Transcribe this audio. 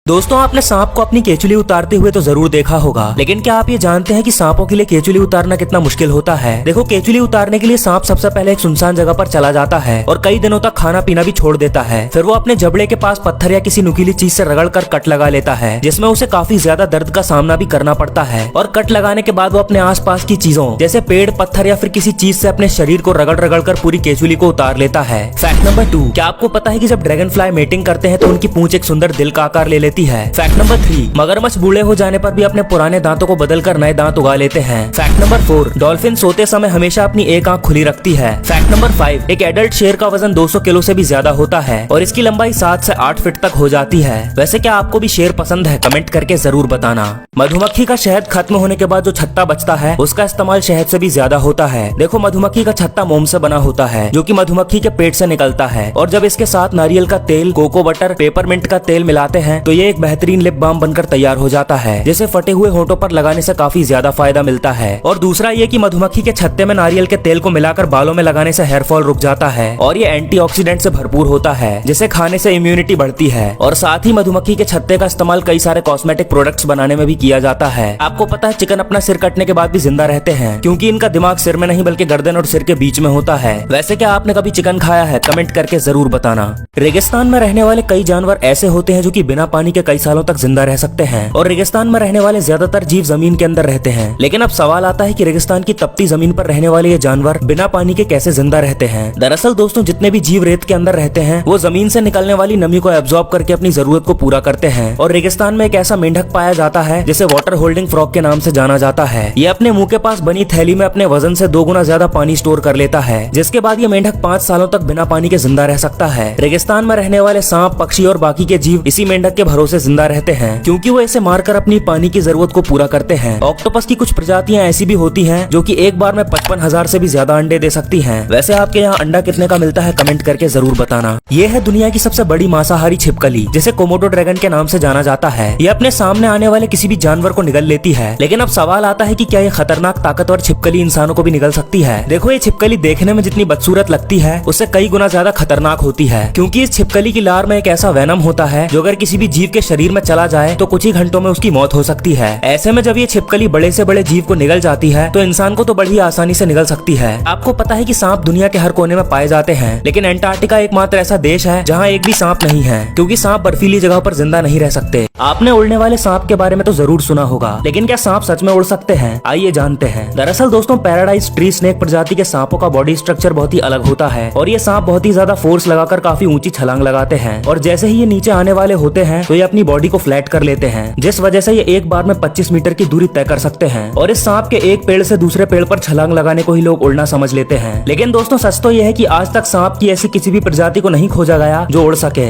दोस्तों आपने सांप को अपनी केचुली उतारते हुए तो जरूर देखा होगा, लेकिन क्या आप ये जानते हैं कि सांपों के लिए केचुली उतारना कितना मुश्किल होता है। देखो, केचुली उतारने के लिए सांप सबसे पहले एक सुनसान जगह पर चला जाता है और कई दिनों तक खाना पीना भी छोड़ देता है। फिर वो अपने जबड़े के पास पत्थर या किसी नुकीली चीज से रगड़ कर कट लगा लेता है, जिसमें उसे काफी ज्यादा दर्द का सामना भी करना पड़ता है। और कट लगाने के बाद वो अपने आसपास की चीजों जैसे पेड़, पत्थर या फिर किसी चीज से अपने शरीर को रगड़ रगड़ कर पूरी केचुली को उतार लेता है। फैक्ट नंबर 2, क्या आपको पता है कि जब ड्रैगन फ्लाई मेटिंग करते हैं तो उनकी पूंछ एक सुंदर दिल का आकार ले लेती है। फैक्ट नंबर 3, मगरमच्छ बूढ़े हो जाने पर भी अपने पुराने दांतों को बदलकर नए दांत उगा लेते हैं। फैक्ट नंबर 4, डॉल्फिन सोते समय हमेशा अपनी एक आंख खुली रखती है। फैक्ट नंबर 5, एक एडल्ट शेर का वजन 200 किलो से भी ज्यादा होता है और इसकी लंबाई 7 से 8 फीट तक हो जाती है। वैसे क्या आपको भी शेर पसंद है? कमेंट करके जरूर बताना। मधुमक्खी का शहद खत्म होने के बाद जो छत्ता बचता है उसका इस्तेमाल शहद से भी ज्यादा होता है। देखो, मधुमक्खी का छत्ता मोम से बना होता है जो कि मधुमक्खी के पेट से निकलता है, और जब इसके साथ नारियल का तेल, कोको बटर, पेपरमिंट का तेल मिलाते हैं तो ये एक बेहतरीन लिप बाम बनकर तैयार हो जाता है, जिसे फटे हुए होंठों पर लगाने से काफी ज्यादा फायदा मिलता है। और दूसरा ये कि मधुमक्खी के छत्ते में नारियल के तेल को मिलाकर बालों में लगाने से हेयर फॉल रुक जाता है, और ये एंटीऑक्सीडेंट से भरपूर होता है, जिसे खाने से इम्यूनिटी बढ़ती है। और साथ ही मधुमक्खी के छत्ते का इस्तेमाल कई सारे कॉस्मेटिक प्रोडक्ट्स बनाने में भी किया जाता है। आपको पता है चिकन अपना सिर कटने के बाद भी जिंदा रहते हैं, क्योंकि इनका दिमाग सिर में नहीं बल्कि गर्दन और सिर के बीच में होता है। वैसे क्या आपने कभी चिकन खाया है? कमेंट करके जरूर बताना। रेगिस्तान में रहने वाले कई जानवर ऐसे होते हैं जो कि बिना पानी के कई सालों तक जिंदा रह सकते हैं, और रेगिस्तान में रहने वाले ज्यादातर जीव जमीन के अंदर रहते हैं। लेकिन अब सवाल आता है कि रेगिस्तान की तपती जमीन पर रहने वाले ये जानवर बिना पानी के कैसे जिंदा रहते हैं। दरअसल दोस्तों, जितने भी जीव रेत के अंदर रहते हैं वो जमीन से निकलने वाली नमी को एब्जॉर्ब करके अपनी जरूरत को पूरा करते हैं। और रेगिस्तान में एक ऐसा मेंढक पाया जाता है जिसे वाटर होल्डिंग फ्रॉग के नाम से जाना जाता है। ये अपने मुंह के पास बनी थैली में अपने वजन से 2 गुना ज्यादा पानी स्टोर कर लेता है, जिसके बाद ये मेंढक 5 सालों तक बिना पानी के जिंदा रह सकता है। रेगिस्तान में रहने वाले सांप, पक्षी और बाकी के जीव इसी मेंढक के भरोसे जिंदा रहते हैं, क्योंकि वो इसे मारकर अपनी पानी की जरूरत को पूरा करते हैं। ऑक्टोपस की कुछ प्रजातियां ऐसी भी होती हैं जो कि एक बार में 55,000 से भी ज्यादा अंडे दे सकती हैं। वैसे आपके यहाँ अंडा कितने का मिलता है? कमेंट करके जरूर बताना। ये है दुनिया की सबसे बड़ी मांसाहारी छिपकली, जिसे कोमोडो ड्रैगन के नाम से जाना जाता है। ये अपने सामने आने वाले किसी भी जानवर को निगल लेती है। लेकिन अब सवाल आता है कि क्या ये खतरनाक ताकतवर छिपकली इंसानों को भी निगल सकती है? देखो, ये छिपकली देखने में जितनी बदसूरत लगती है उससे कई गुना ज्यादा खतरनाक होती है, क्योंकि इस छिपकली की लार में एक ऐसा वेनम होता है जो अगर किसी भी जीव के शरीर में चला जाए तो कुछ ही घंटों में उसकी मौत हो सकती है। ऐसे में जब ये छिपकली बड़े से बड़े जीव को निगल जाती है तो इंसान को तो बड़ी आसानी से निगल सकती है। आपको पता है कि सांप दुनिया के हर कोने में पाए जाते हैं, लेकिन एंटार्क्टिका एकमात्र ऐसा देश है जहाँ एक भी सांप नहीं है, क्योंकि सांप बर्फीली जगह पर जिंदा नहीं रह सकते। आपने उड़ने वाले सांप के बारे में तो जरूर सुना होगा, लेकिन क्या सांप सच में उड़ सकते हैं? आइए जानते हैं। दरअसल दोस्तों, पैराडाइज ट्री स्नेक प्रजाति के सांपों का बॉडी स्ट्रक्चर बहुत ही अलग होता है, और ये सांप बहुत ही ज्यादा फोर्स लगाकर काफी ऊंची छलांग लगाते हैं, और जैसे ही ये नीचे आने वाले होते हैं तो ये अपनी बॉडी को फ्लैट कर लेते हैं, जिस वजह से ये एक बार में 25 मीटर की दूरी तय कर सकते हैं। और इस सांप के एक पेड़ से दूसरे पेड़ पर छलांग लगाने को ही लोग उड़ना समझ लेते हैं। लेकिन दोस्तों, सच तो यह है कि आज तक सांप की ऐसी किसी भी प्रजाति को नहीं खोजा गया जो उड़ सके।